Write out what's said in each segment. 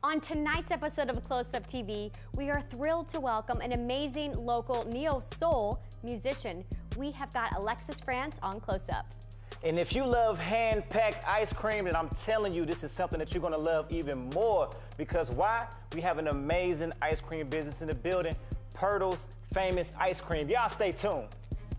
On tonight's episode of Close Up TV, we are thrilled to welcome an amazing local neo-soul musician. We have got Alexis France on Close Up. And if you love hand-packed ice cream, then I'm telling you, this is something that you're gonna love even more. Because why? We have an amazing ice cream business in the building, Pirtle's Famous Ice Cream. Y'all stay tuned.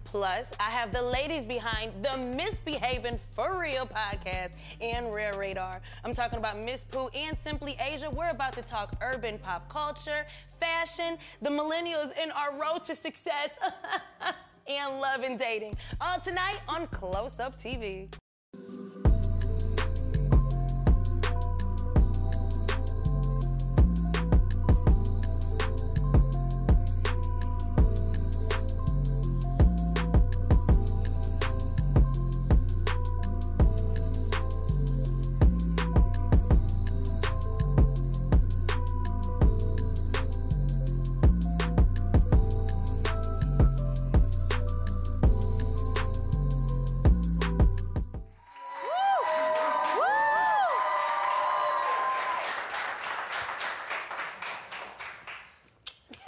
Plus, I have the ladies behind the Misbehaving For Real podcast and Rare Radar. I'm talking about Miss Pooh and Simply Asia. We're about to talk urban pop culture, fashion, the millennials in our road to success, and love and dating. All tonight on Close Up TV.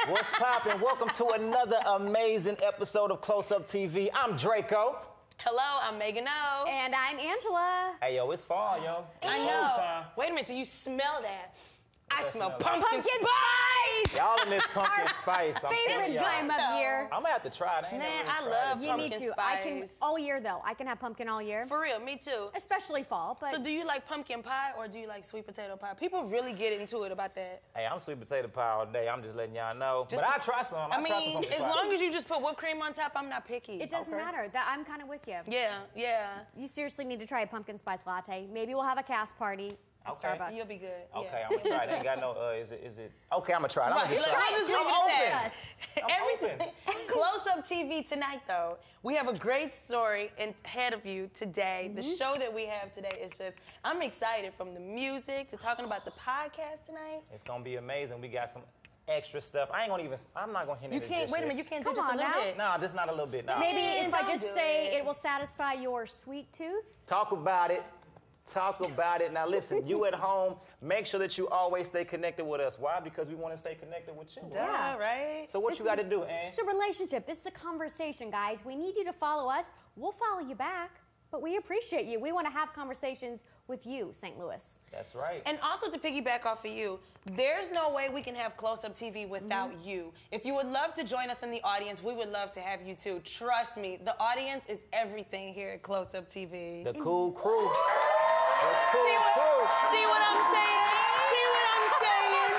What's poppin'? Welcome to another amazing episode of Close Up TV. I'm Draco. Hello, I'm Megan O. And I'm Angela. Hey, yo, it's fall, yo. I know. Wait a minute, do you smell that? I smell pumpkin spice! Y'all in this pumpkin spice. Favorite time of year. I'm gonna have to try it. Man, I love pumpkin me too. spice. I can all year though. I can have pumpkin all year. For real, me too. Especially fall. But so do you like pumpkin pie or do you like sweet potato pie? People really get into it about that. Hey, I'm sweet potato pie all day. I'm just letting y'all know. But I try some. I mean, as long as you just put whipped cream on top, I'm not picky. it doesn't matter. That I'm kind of with you. Yeah, yeah. You seriously need to try a pumpkin spice latte. Maybe we'll have a cast party at Starbucks. You'll be good. Okay, Yeah. I'm gonna try it. Ain't got no, is it? Okay, I'm gonna try it. Right, Just I'll just leave it at that. Everything. Close Up TV tonight, though, we have a great story ahead of you today. The show that we have today is just, I'm excited from the music to talking about the podcast tonight. It's gonna be amazing. We got some extra stuff. I'm not gonna hint at it. You can't, wait a minute, you can't do just a little bit. No, just not a little bit. No. Maybe if I just do say it will satisfy your sweet tooth. Talk about it. Talk about it. Now listen, you at home, make sure that you always stay connected with us. Why? Because we want to stay connected with you. Yeah, right? So what you got to do, Ann? It's a relationship. This is a conversation, guys. We need you to follow us. We'll follow you back. But we appreciate you. We want to have conversations with you, St. Louis. That's right. And also to piggyback off of you, there's no way we can have Close Up TV without you. If you would love to join us in the audience, we would love to have you too. Trust me, the audience is everything here at Close Up TV. The cool crew. The cool crew. See what I'm saying? See what I'm saying?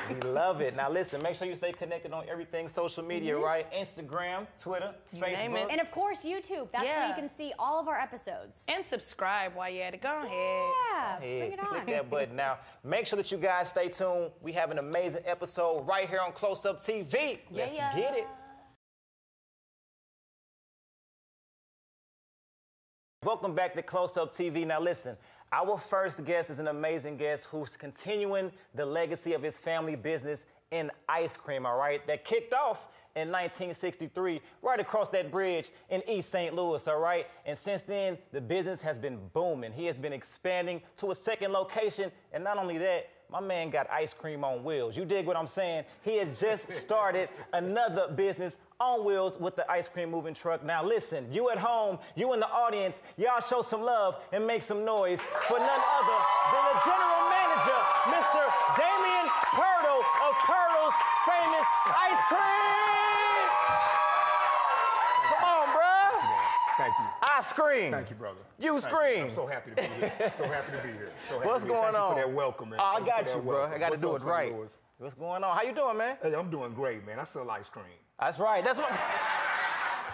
We love it. Now listen, make sure you stay connected on everything social media, right? Instagram, Twitter, Facebook. And of course, YouTube. That's where you can see all of our episodes. And subscribe while you're at it. Go ahead. Yeah, bring it on. Click that button. Now, make sure that you guys stay tuned. We have an amazing episode right here on Close Up TV. Let's get it. Welcome back to Close Up TV. Now listen, our first guest is an amazing guest who's continuing the legacy of his family business in ice cream, all right? That kicked off in 1963, right across that bridge in East St. Louis, all right? And since then, the business has been booming. He has been expanding to a second location, and not only that, my man got ice cream on wheels. You dig what I'm saying? He has just started another business on wheels with the ice cream moving truck. Now listen, you at home, you in the audience, y'all show some love and make some noise for none other than the general manager, Mr. Damian Pirtle of Pirtle's Famous Ice Cream. Come on, bruh. Thank you. I scream. Thank you, brother. You scream. I'm so happy to be here. So happy to be here. So happy What's to be here. going Thank on? you for that welcome, man. Oh, I Thank got for that you, bro. welcome. I got to What's do up, it right. St. Louis? What's going on? How you doing, man? Hey, I'm doing great, man. I sell ice cream. That's right. That's what.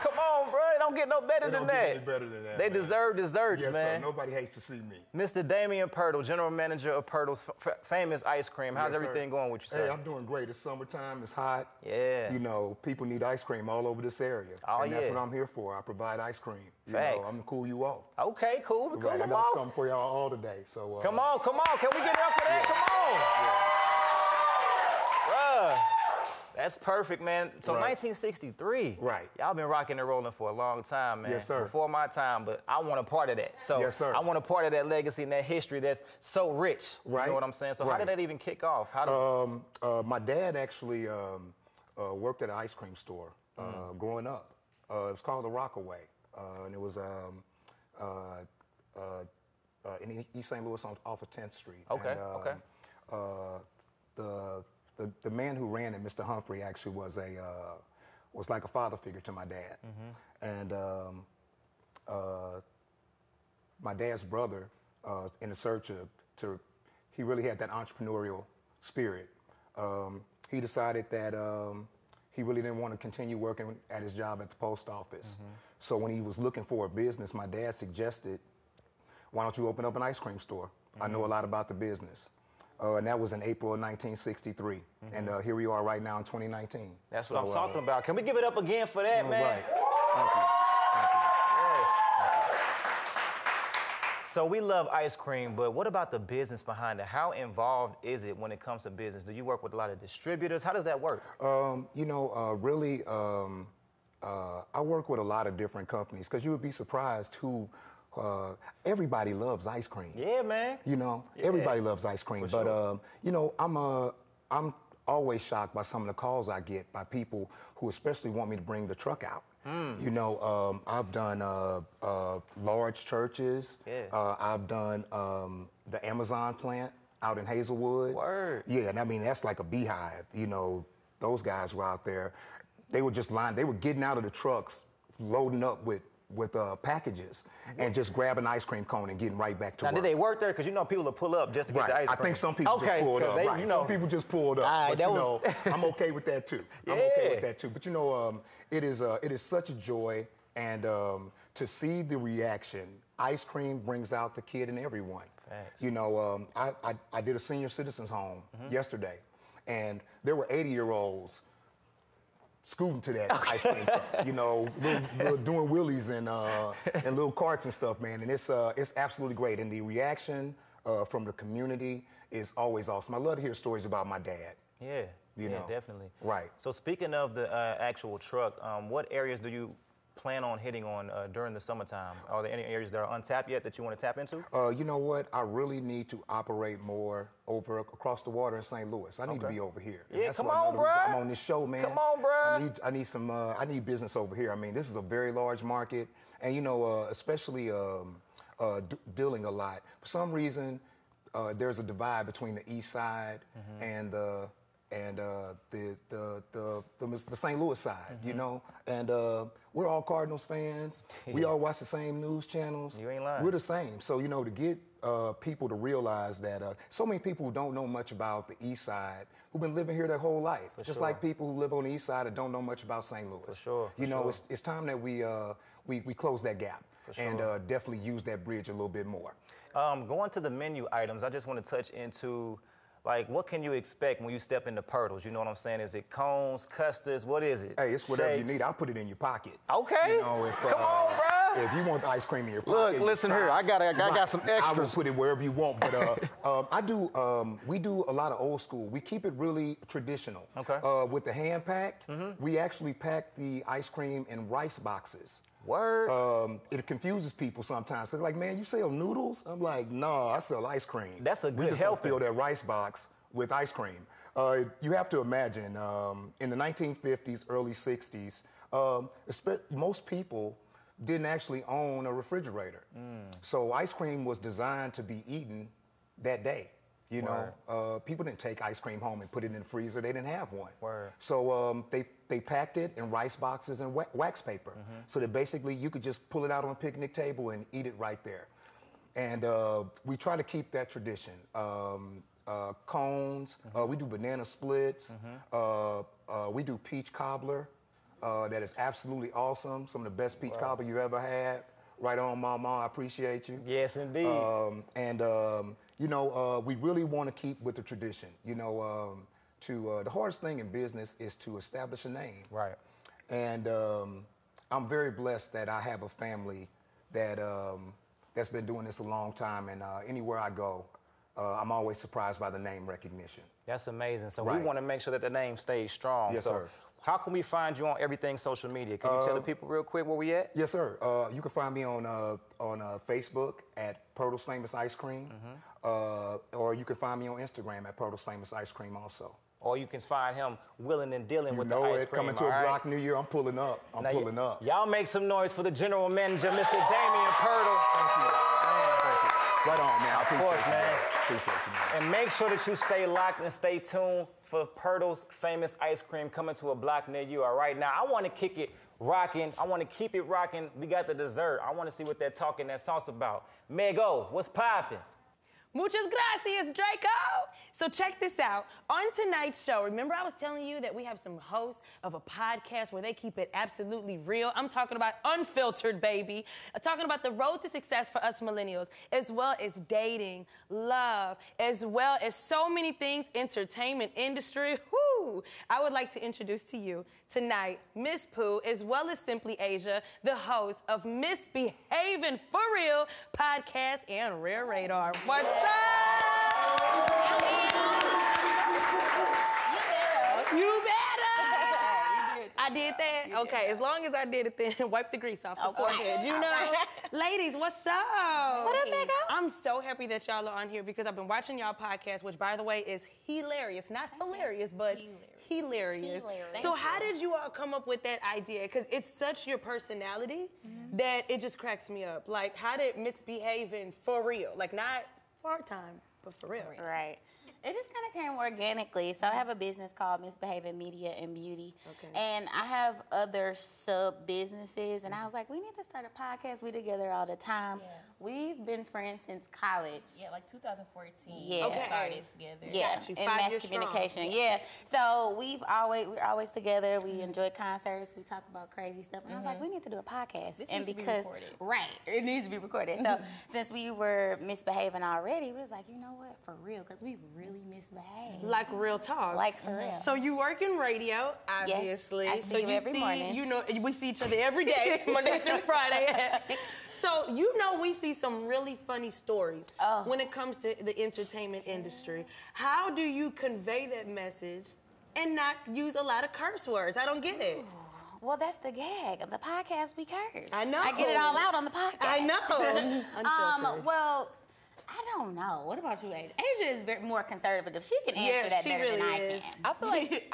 Come on, bro. It don't get no better than Don't that. get any better than that, They man. deserve desserts, Yes, man. sir. Nobody hates to see me. Mr. Damian Pirtle, general manager of Pirtle's Famous Ice Cream. How's Yes, sir. everything going with you, sir? Hey, I'm doing great. It's summertime. It's hot. Yeah. You know, people need ice cream all over this area. Oh, and that's yeah. what I'm here for. I provide ice cream. You Facts. know, I'm to cool you off. Okay, cool. Cool Right, I them got off. something for y'all all today. So Come on. Can we get it up for that? Come on. That's perfect, man. So Right. 1963. Right. Y'all been rocking and rolling for a long time, man. Yes, sir. Before my time, but I want a part of that. So Yes, sir. I want a part of that legacy and that history that's so rich. Right. You know what I'm saying? So how Right. did that even kick off? How did My dad actually worked at an ice cream store growing up. It was called the Rockaway, and it was in East St. Louis off of 10th Street. Okay, And, the man who ran it, Mr. Humphrey, actually was like a father figure to my dad. And my dad's brother, in the search he really had that entrepreneurial spirit. He decided that he really didn't want to continue working at his job at the post office. So when he was looking for a business, my dad suggested, why don't you open up an ice cream store? I know a lot about the business. And that was in April of 1963. And here we are right now in 2019. That's what I'm talking about. Can we give it up again for that, man? Right. Thank you. Thank you. So we love ice cream, but what about the business behind it? How involved is it when it comes to business? Do you work with a lot of distributors? How does that work? Really, I work with a lot of different companies because you would be surprised who, everybody loves ice cream. Yeah, man. Everybody loves ice cream. For But, sure. I'm always shocked by some of the calls I get by people who especially want me to bring the truck out. I've done large churches. Yeah. I've done the Amazon plant out in Hazelwood. Word. Yeah, and I mean, that's like a beehive. Those guys were out there. They were just they were getting out of the trucks, loading up with packages and just grabbing an ice cream cone and getting right back to work. Now, did they work there? Because people will pull up just to get the ice cream. I think some people just pulled up. Right. Some people just pulled up. Right, but I'm okay with that too. I'm okay with that too. But it is such a joy, and to see the reaction. Ice cream brings out the kid in everyone. Facts. I did a senior citizens home yesterday, and there were 80-year-olds scooting to that ice cream truck, doing wheelies and little carts and stuff, man. And it's absolutely great. And the reaction from the community is always awesome. I love to hear stories about my dad. Yeah, definitely. Right. So speaking of the actual truck, what areas do you plan on hitting on during the summertime? Are there any areas that are untapped yet that you want to tap into? You know what? I really need to operate more across the water in St. Louis. I need to be over here. And Yeah, that's come why on, another reason bruh. I'm on this show, man. Come on, bruh. I need business over here. I mean, this is a very large market, and especially dealing a lot. For some reason, there's a divide between the east side and the St. Louis side, and we're all Cardinals fans. We all watch the same news channels. You ain't lying. We're the same. So, to get people to realize that so many people who don't know much about the east side, who've been living here their whole life, just like people who live on the east side that don't know much about St. Louis. For sure. It's time that we close that gap and definitely use that bridge a little bit more. Going to the menu items, I just want to touch into, what can you expect when you step into Pirtles? You know what I'm saying? Is it cones, custards? What is it? Hey, it's whatever Shakes? you need. I'll put it in your pocket. Okay. Come on, bro. If you want the ice cream in your pocket. Look, listen here. I got some extras. I will put it wherever you want. But we do a lot of old school. We keep it really traditional. Okay. With the hand packed, we actually pack the ice cream in rice boxes. Word. It confuses people sometimes. It's like, man, you sell noodles? I'm like, no, I sell ice cream. That's a We good just don't helping. fill that rice box with ice cream. You have to imagine, in the 1950s, early 60s, most people didn't actually own a refrigerator. So ice cream was designed to be eaten that day. People didn't take ice cream home and put it in the freezer. They didn't have one. Word. So they packed it in rice boxes and wax paper. So that basically you could just pull it out on a picnic table and eat it right there. And we try to keep that tradition. Cones, we do banana splits, we do peach cobbler. That is absolutely awesome. Some of the best peach cobbler you ever had. Right on, Mama, I appreciate you. Yes, indeed. We really want to keep with the tradition. The hardest thing in business is to establish a name. Right. And I'm very blessed that I have a family that that's been doing this a long time. And anywhere I go, I'm always surprised by the name recognition. That's amazing. So Right. we want to make sure that the name stays strong. Yes, so sir. how can we find you on everything social media? Can you tell the people real quick where we at? Yes, sir. You can find me on Facebook at Purtle's Famous Ice Cream, or you can find me on Instagram at Purtle's Famous Ice Cream also. Or you can find him willing and dealing with the know ice it. cream. Coming to all a right? block near you, I'm pulling up. I'm pulling up. Y'all make some noise for the general manager, Mr. Damian Purtle. Thank you. Man, thank you. Right on, man. I appreciate course, you, man. Appreciate you, man. And make sure that you stay locked and stay tuned for Purtle's Famous Ice Cream coming to a block near you. All right, now I want to kick it rocking. I want to keep it rocking. We got the dessert. I want to see what that talking that sauce about. Mego, what's popping? Muchas gracias, Draco. So check this out. On tonight's show, remember I was telling you that we have some hosts of a podcast where they keep it absolutely real. I'm talking about Unfiltered, baby. I'm talking about the road to success for us millennials, as well as dating, love, as well as so many things, entertainment industry. Whoo! I would like to introduce to you tonight Miss Pooh, as well as Simply Asia, the host of Misbehaving For Real podcast and Rare Radar. What's up? You better. I did that? Okay, as long as I did it then, wipe the grease off the forehead, you know? Ladies, what's up? What up, Mego? I'm so happy that y'all are on here because I've been watching y'all podcast, which, by the way, is hilarious. Not hilarious, but hilarious. So how did you all come up with that idea? Because it's such your personality that it just cracks me up. Like, how did Misbehaving For Real? Like, not part-time, but for real. Right. It just kind of came organically. So I have a business called Misbehaving Media and Beauty. Okay. And I have other sub-businesses. And I was like, we need to start a podcast. We together all the time. Yeah. We've been friends since college. Yeah, like 2014. Yeah. We started together. Yeah, Got you. in 5 mass years strong. communication. Yeah. So we're always together. We enjoy concerts. We talk about crazy stuff. And I was like, we need to do a podcast. This and needs to be because recorded. right, it needs to be recorded. So since we were misbehaving already, we was like, you know what, for real, because we really misbehave. Like real talk. Like for real. So you work in radio, obviously. I see so you every morning. You know, we see each other every day, Monday through Friday. So you know we see some really funny stories when it comes to the entertainment industry. How do you convey that message and not use a lot of curse words? I don't get it. Well, that's the gag of the podcast. We curse. I know. I get it all out on the podcast. I know. Unfiltered. Well, I don't know. What about you, Asia? Asia is more conservative. She can answer that she better really than I is. can. I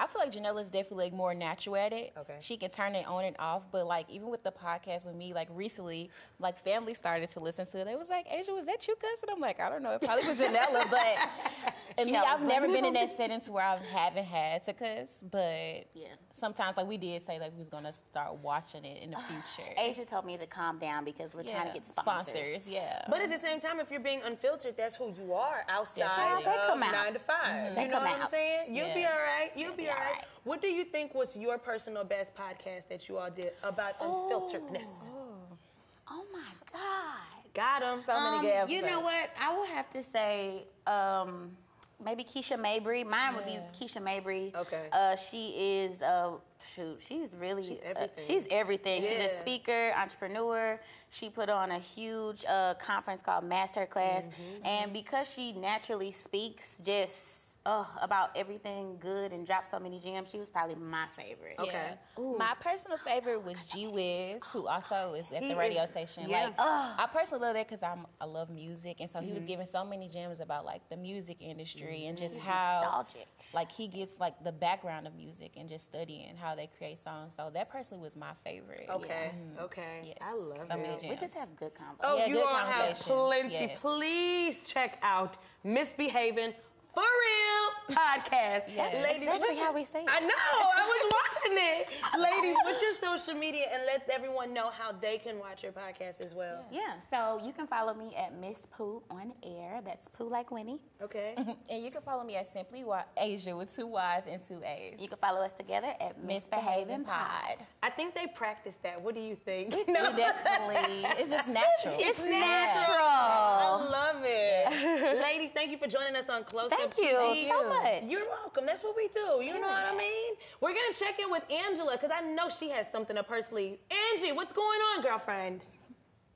feel like Janela's definitely like more natural at it. Okay. She can turn it on and off, but like even with the podcast with me, like recently, like family started to listen to it. They was like, Asia, was that you cussing? I'm like, I don't know. It probably was Janela, but and me, I've never been in that setting to where I haven't had to cuss, but sometimes like we did say like we was gonna start watching it in the future. Asia told me to calm down because we're trying to get sponsors. Yeah. But at the same time, if you're being unfiltered, that's who you are outside Definitely. They of come out. 9 to 5. They You know come what I'm out. saying? You'll be all right. You'll be all right. right. What do you think was your personal best podcast that you all did about unfilteredness? Oh my God. Got him. So many good episodes. You know what? I will have to say maybe Keisha Mabry. Mine would be Keisha Mabry. Okay. She is she's really She's everything. she's everything. She's Yeah. a speaker, entrepreneur. She put on a huge conference called Masterclass, and because she naturally speaks just about everything good and dropped so many gems, she was probably my favorite. Okay. My personal favorite was G Wiz, who also is at He the radio is- station. yeah. Like, I personally love that because I love music, and so he was giving so many gems about like the music industry and just how nostalgic. like he gets like the background of music and just studying how they create songs. So that personally was my favorite. Okay. Okay. Yes. I love So many it. We just have good convo. Oh, Yeah, you good all have conversations, plenty. yes. Please check out Misbehaving For Real podcast. That's Ladies, exactly what's your- how we say it. I know. I was watching it. Ladies, what's your social media and let everyone know how they can watch your podcast as well. Yeah, so you can follow me at Miss Pooh on air. That's Pooh like Winnie. Okay. And you can follow me at Simply Asia with 2 Y's and 2 A's. You can follow us together at Misbehaving Pod. I think they practiced that. What do you think? We definitely, it's just natural. It's I natural. love it. Ladies, thank you for joining us on Close Up Thank you TV. so much. You're welcome. That's what we do. You know what I mean? We're going to check in with Angela because I know she has something up her sleeve. Angie, what's going on, girlfriend?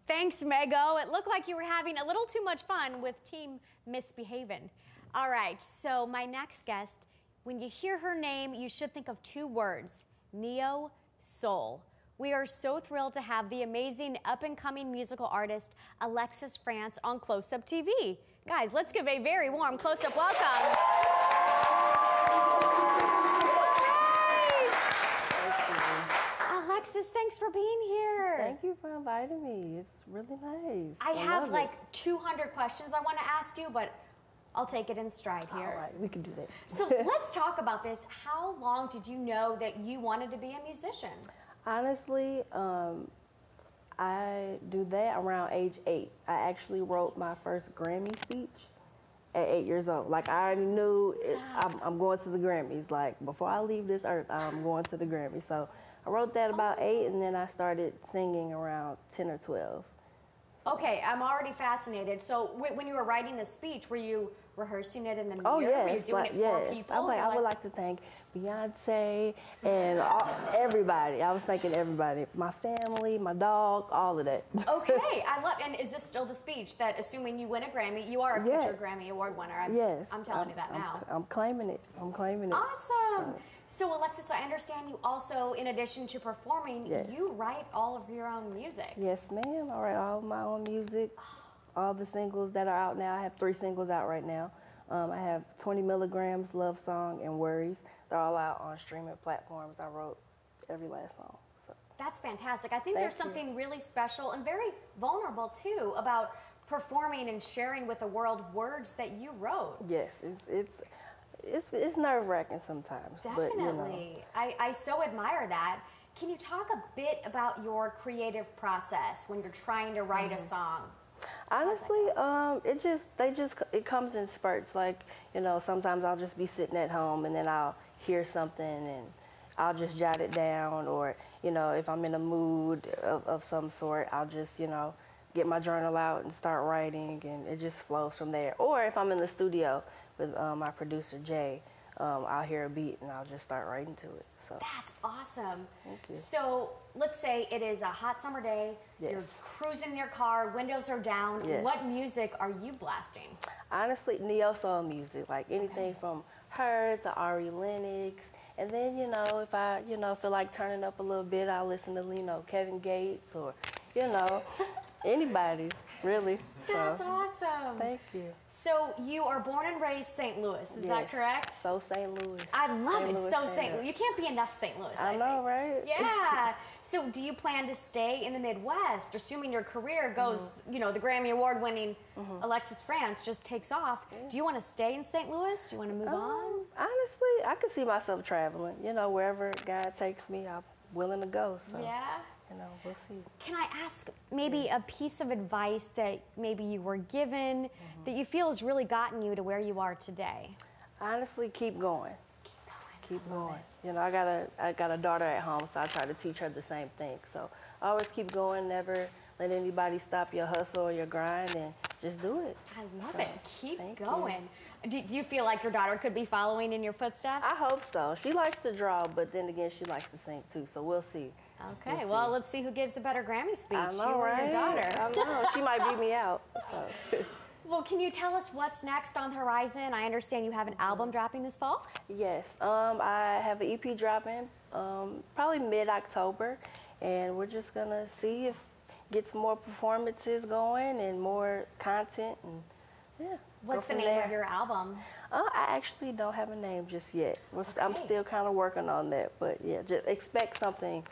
Thanks, Mego. It looked like you were having a little too much fun with Team Misbehavin'. All right, so my next guest, when you hear her name, you should think of two words, Neo Soul. We are so thrilled to have the amazing up-and-coming musical artist, Alexis France, on Close Up TV. Guys, let's give a very warm close-up welcome. Alexis, thanks for being here. Thank you for inviting me. It's really nice. I have like 200 questions I want to ask you, but I'll take it in stride here. All right, we can do that. So let's talk about this. How long did you know that you wanted to be a musician? Honestly, I do that around age 8. I actually wrote my first Grammy speech at 8 years old. Like, I already knew I'm going to the Grammys. Like, before I leave this earth, I'm going to the Grammys. So I wrote that about 8, and then I started singing around 10 or 12. Okay, I'm already fascinated. So when you were writing the speech, were you rehearsing it in the mirror? Oh, yes. Were you doing it for people? I'm like, I would like to thank Beyonce and everybody. I was thanking everybody. My family, my dog, all of that. Okay, I love, and is this still the speech that, assuming you win a Grammy, you are a future Grammy Award winner? Yes. I'm telling you that now. I'm claiming it. I'm claiming it. Awesome. So Alexis, I understand you also, in addition to performing, you write all of your own music. Yes, ma'am. I write all of my own music, all the singles that are out now. I have 3 singles out right now. I have 20 Milligrams, Love Song, and Worries. They're all out on streaming platforms. I wrote every last song. So. That's fantastic. I think there's something really special and very vulnerable, too, about performing and sharing with the world words that you wrote. Yes, it's nerve-wracking sometimes. Definitely. But, you know. I so admire that. Can you talk a bit about your creative process when you're trying to write a song? Honestly, it comes in spurts. Like, you know, sometimes I'll just be sitting at home and then I'll hear something and I'll just jot it down. Or, you know, if I'm in a mood of some sort, I'll just, you know, get my journal out and start writing, and it just flows from there. Or if I'm in the studio with my producer, Jay, I'll hear a beat and I'll just start writing to it. So. That's awesome. Thank you. So let's say it is a hot summer day, you're cruising in your car, windows are down. What music are you blasting? Honestly, Neo Soul music, like anything from her to Ari Lennox. And then, you know, if I, you know, feel like turning up a little bit, I'll listen to, you know, Kevin Gates or, you know, anybody, really. That's awesome. Thank you. So you are born and raised St. Louis, is that correct? So St. Louis. I love it, so St. Louis. You can't be enough St. Louis, I know, right? Yeah. So do you plan to stay in the Midwest, assuming your career goes, you know, the Grammy Award winning Alexis France just takes off? Do you want to stay in St. Louis? Do you want to move on? Honestly, I could see myself traveling. You know, wherever God takes me, I'm willing to go. So. Yeah. You know, we'll see. Can I ask maybe a piece of advice that maybe you were given that you feel has really gotten you to where you are today? Honestly, keep going. Keep going. You know, I got a daughter at home, so I try to teach her the same thing. So always keep going. Never let anybody stop your hustle or your grind, and just do it. I love it. Keep going. Do you feel like your daughter could be following in your footsteps? I hope so. She likes to draw, but then again, she likes to sing too. So we'll see. Okay, well, let's see who gives the better Grammy speech. I know, you or right? your daughter. I know. She might beat me out. So. Well, can you tell us what's next on the horizon? I understand you have an album dropping this fall. Yes, I have an EP dropping probably mid-October, and we're just gonna see if get some more performances going and more content, and yeah. What's the name of your album? I actually don't have a name just yet. I'm still kind of working on that, but yeah, just expect something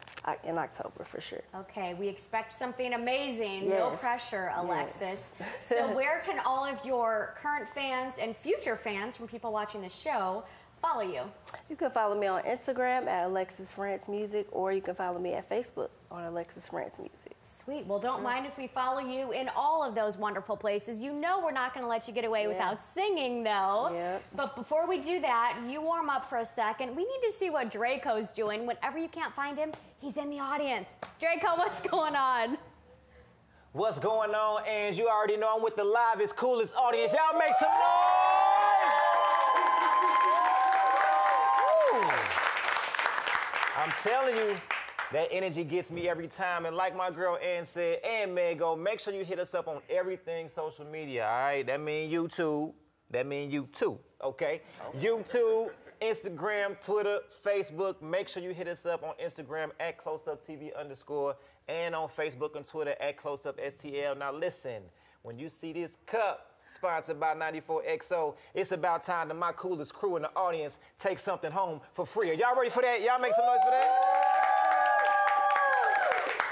in October for sure. Okay, we expect something amazing. No pressure, Alexis. So where can all of your current fans and future fans from people watching the show follow you? You can follow me on Instagram at Alexis France Music, or you can follow me at Facebook on Alexis France Music. Sweet. Well, don't mind if we follow you in all of those wonderful places. You know we're not going to let you get away without singing, though. Yep. But before we do that, you warm up for a second. We need to see what Draco's doing. Whenever you can't find him, he's in the audience. Draco, what's going on? What's going on, and you already know I'm with the livest, coolest audience. Y'all make some noise! I'm telling you, That energy gets me every time. And like my girl Ann said, and Mego, make sure you hit us up on everything social media, all right? That mean YouTube. That mean you too, okay? YouTube, Instagram, Twitter, Facebook. Make sure you hit us up on Instagram at CloseUpTV_ and on Facebook and Twitter at CloseUpSTL. Now listen, when you see this cup sponsored by 94XO, it's about time that my coolest crew in the audience take something home for free. Are y'all ready for that? Y'all make some noise for that?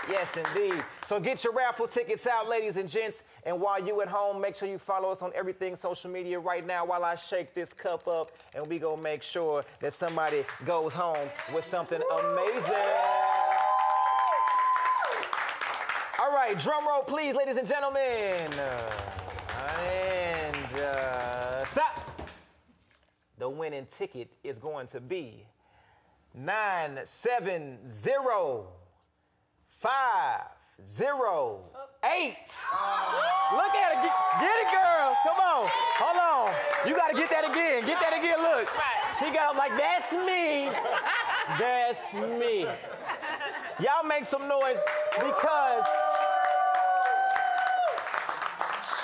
Yes, indeed. So get your raffle tickets out, ladies and gents. And while you at home, make sure you follow us on everything social media right now while I shake this cup up, and we gonna make sure that somebody goes home with something amazing. All right, drum roll, please, ladies and gentlemen. And stop. The winning ticket is going to be 970-508. Look at it. Get it, girl. Come on. Hold on. You got to get that again. Get that again. Look. She got like, that's me. That's me. Y'all make some noise because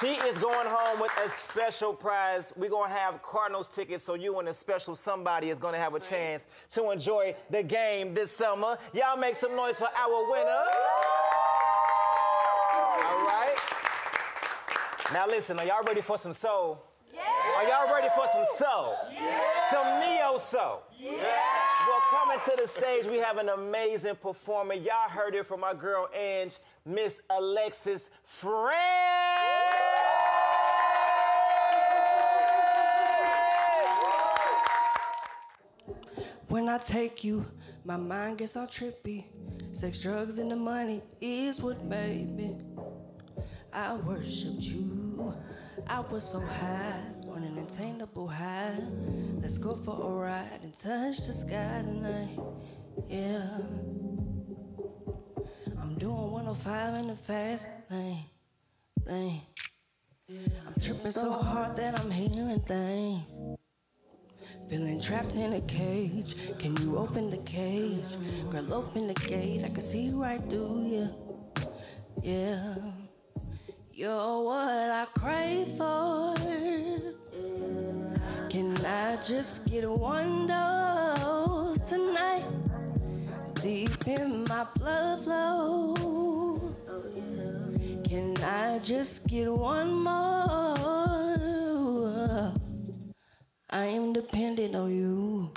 she is going home with a special prize. We're going to have Cardinals tickets, so you and a special somebody is going to have a chance to enjoy the game this summer. Y'all make some noise for our winner. All right. Now listen, are y'all ready for some soul? Yeah. Are y'all ready for some soul? Yeah. Some neo soul? Yeah. Well, coming to the stage, we have an amazing performer. Y'all heard it from my girl Ange, Miss Alexis Friend. When I take you, my mind gets all trippy. Sex, drugs, and the money is what made me. I worshipped you. I was so high, on an attainable high. Let's go for a ride and touch the sky tonight. Yeah. I'm doing 105 in the fast lane. I'm tripping so hard that I'm hearing things. Feeling trapped in a cage. Can you open the cage? Girl, open the gate. I can see right through you. Yeah. You're what I crave for. Can I just get one dose tonight? Deep in my blood flow. Can I just get one more? I am dependent on you.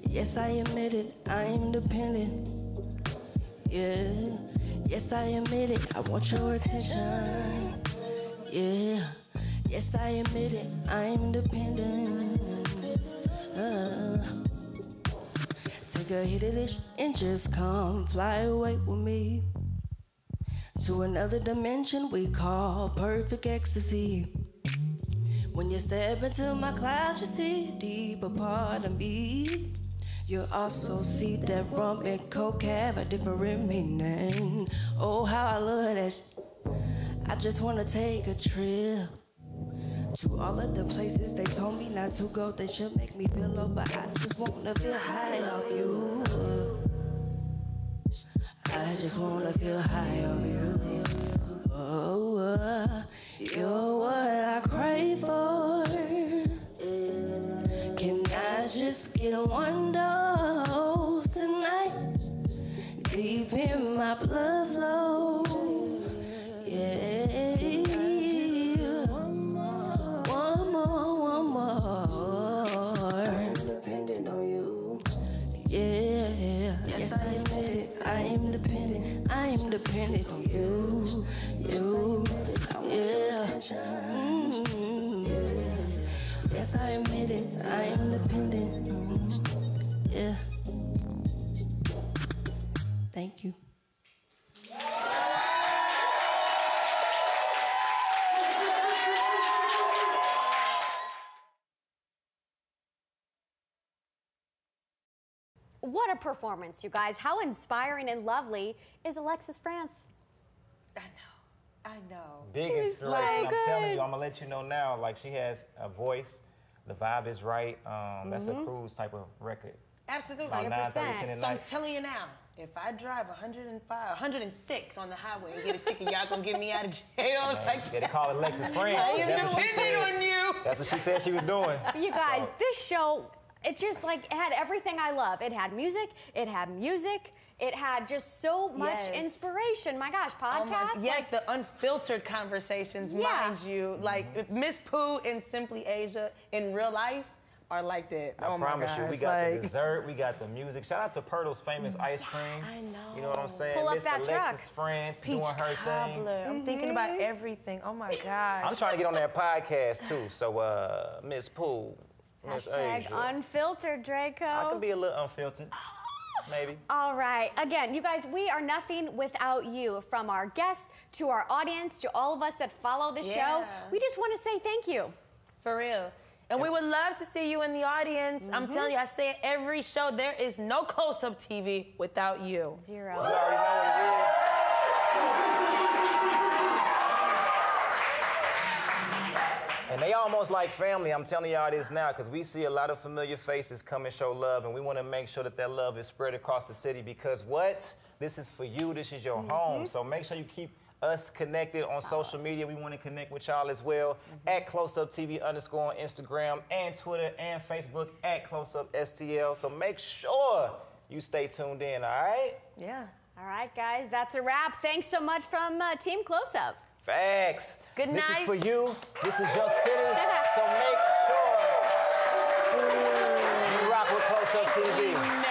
Yes, I admit it, I am dependent. Yeah, yes, I admit it, I want your attention. Yeah, yes, I admit it, I am dependent. Take a hit of this and just come fly away with me to another dimension we call perfect ecstasy. When you step into my cloud, you see a deeper part of me. You also see that rum and coke have a different meaning. Oh, how I love that. I just want to take a trip to all of the places they told me not to go. They should make me feel low, but I just want to feel high off you. I just want to feel high off you. Oh, you're what I crave for. Can I just get one dose tonight? Deep in my blood flow. Yeah. One more. I'm dependent on you. Yeah. Yes, I admit it. I am dependent. I am dependent on you. You. Yeah. Yes, I admit it. I am dependent. Yeah. Thank you. What a performance, you guys. How inspiring and lovely is Alexis France? I know. Big inspiration. I'm telling you, I'm gonna let you know now. Like, she has a voice, the vibe is right. That's a cruise type of record. Absolutely. About 9:30, 10 at So I'm night. telling you now, if I drive 105, 106 on the highway and get a ticket, y'all gonna get me out of jail if I Yeah, they call it Lexus friend. I ain't That's what she depending said. on you. That's what she said she was doing. You guys, this show, it just like, it had everything I love. It had music, it had just so much Yes. inspiration. My gosh, Oh podcasts. yes, like, the unfiltered conversations, Yeah. mind you. Like Miss Pooh and Simply Asia in real life are like that. I promise you, we got the dessert, we got the music. Shout out to Purtle's famous ice cream. I know. You know what I'm saying? Pull up Miss that Alexis truck. France Peach doing her thing. cobbler. I'm thinking about everything. Oh my gosh. I'm trying to get on that podcast too. So, Miss Pooh, Miss hashtag Asia. unfiltered, Draco. I can be a little unfiltered, maybe. All right. Again, you guys, we are nothing without you. From our guests to our audience to all of us that follow the show, Yeah. we just want to say thank you. For real. And we would love to see you in the audience. I'm telling you, I say it every show, there is no close-up TV without you. Zero. You already know what it is. And they almost like family. I'm telling y'all this now because we see a lot of familiar faces come and show love, and we want to make sure that love is spread across the city because what? This is for you. This is your home. So make sure you keep us connected on social media. We want to connect with y'all as well at CloseUpTV_ on Instagram and Twitter and Facebook at CloseUpSTL. So make sure you stay tuned in, all right? Yeah. All right, guys, that's a wrap. Thanks so much from Team Close Up. Facts. Good This night. is for you. This is your city. So make sure you rock with Close Up TV.